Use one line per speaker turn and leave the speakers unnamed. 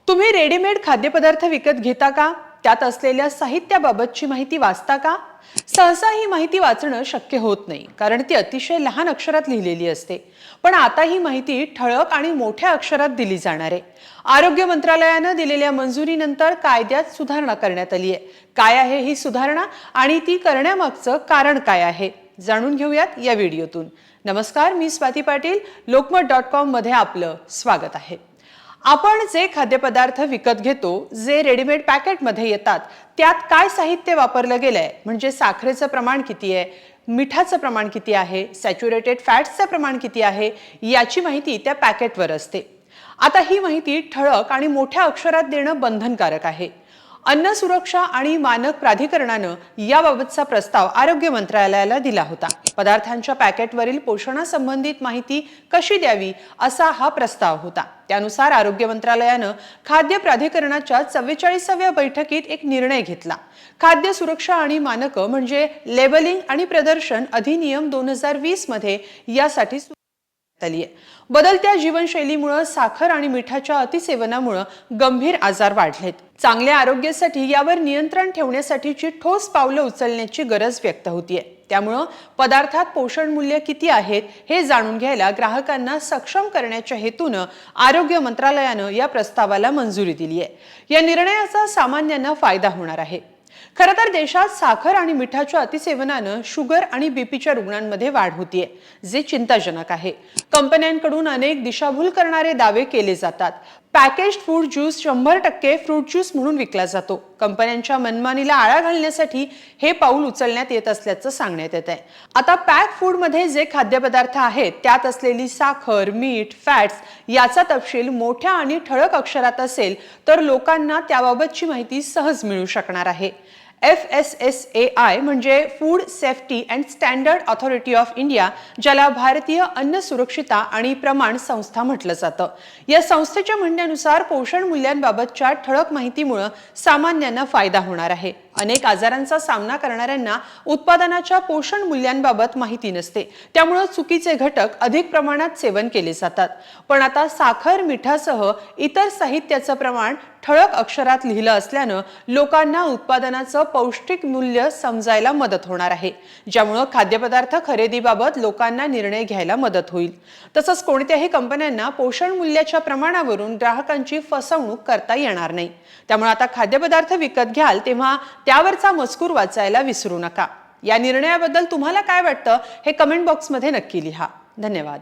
तुम्ही रेडीमेड खाद्यपदार्थ विकत घेता का? त्यात असलेल्या साहित्याबाबतची माहिती वाचता का? सहसा ही माहिती वाचणं शक्य होत नाही, कारण ती अतिशय लहान अक्षरात लिहिलेली असते. पण आता ही माहिती ठळक आणि मोठ्या अक्षरात दिली जाणार आहे. आरोग्य मंत्रालयानं दिलेल्या मंजुरीनंतर कायद्यात सुधारणा करण्यात आली आहे. काय आहे ही सुधारणा आणि ती करण्यामागचं कारण काय आहे, जाणून घेऊयात या व्हिडिओतून. नमस्कार, मी स्वाती पाटील. lokmat.com मध्ये आपलं स्वागत आहे. आपण जे खाद्यपदार्थ विकत घेतो, जे रेडीमेड पॅकेटमध्ये येतात, त्यात काय साहित्य वापरलं गेलंय, म्हणजे साखरेचं प्रमाण किती आहे, मिठाचं प्रमाण किती आहे, सॅच्युरेटेड फॅट्सचं प्रमाण किती आहे, याची माहिती त्या पॅकेटवर असते. आता ही माहिती ठळक आणि मोठ्या अक्षरात देणं बंधनकारक आहे. अन्न सुरक्षा आणि मानक प्राधिकरणानं याबाबतचा प्रस्ताव आरोग्य मंत्रालयाला दिला होता. पदार्थांच्या पॅकेटवरील पोषणासंबंधित माहिती कशी द्यावी, असा हा प्रस्ताव होता. त्यानुसार आरोग्य मंत्रालयानं खाद्य प्राधिकरणाच्या 44व्या बैठकीत एक निर्णय घेतला. खाद्य सुरक्षा आणि मानकं म्हणजे लेबलिंग आणि प्रदर्शन अधिनियम 2020 मध्ये यासाठी बदलत्या जीवनशैलीमुळे साखर आणि मिठाच्या अतिसेवनामुळे गंभीर आजार वाढलेत. चांगल्या आरोग्यासाठी यावर नियंत्रण ठेवण्यासाठीची ठोस पावलं उचलण्याची गरज व्यक्त होतीये. त्यामुळे पदार्थात पोषण मूल्य किती आहेत हे जाणून घ्यायला ग्राहकांना सक्षम करण्याच्या हेतूनं आरोग्य मंत्रालयानं या प्रस्तावाला मंजुरी दिली आहे. या निर्णयाचा सामान्यांना फायदा होणार आहे. खरं तर देशात साखर आणि मिठाच्या अतिसेवनानं शुगर आणि बीपीच्या रुग्णांमध्ये वाढ होतीये, जे चिंताजनक आहे. कंपन्यांकडून अनेक दिशाभूल करणारे दावे केले जातात. Packaged food juice 100% fruit juice म्हणून विकला जातो. कंपन्यांच्या मनमानीला आळा घालण्यासाठी हे पाऊल उचलण्यात येत असल्याचं सांगण्यात येत आहे. आता पॅक फूड मध्ये जे खाद्यपदार्थ आहेत, त्यात असलेली साखर, मीठ, फॅट्स याचा तपशील मोठ्या आणि ठळक अक्षरात असेल तर लोकांना त्याबाबतची माहिती सहज मिळू शकणार आहे. FSSAI म्हणजे food safety and standard authority of India, ज्याला भारतीय अन्न सुरक्षिता आणि प्रमाण संस्था म्हटलं जातं. या संस्थेच्या म्हणण्यानुसार पोषण मूल्यांबाबतच्या ठळक माहितीमुळे सामान्यांना फायदा होणार आहे. अनेक आजारांचा सामना करणाऱ्यांना उत्पादनाच्या पोषण मूल्यांबाबत माहिती नसते, त्यामुळे चुकीचे घटक अधिक प्रमाणात सेवन केले जातात. पण आता साखर, मिठासह इतर साहित्याचं प्रमाण ठळक अक्षरात लिहिलं असल्यानं लोकांना उत्पादनाचं पौष्टिक मूल्य समजायला मदत होणार आहे, ज्यामुळे खाद्यपदार्थ खरेदीबाबत लोकांना निर्णय घ्यायला मदत होईल. तसंच कोणत्याही कंपन्यांना पोषण मूल्याच्या प्रमाणावरून ग्राहकांची फसवणूक करता येणार नाही. त्यामुळे आता खाद्यपदार्थ विकत घ्याल तेव्हा त्यावरचा मजकूर वाचायला विसरू नका. या निर्णयाबद्दल तुम्हाला काय वाटतं हे कमेंट बॉक्समध्ये नक्की लिहा. धन्यवाद.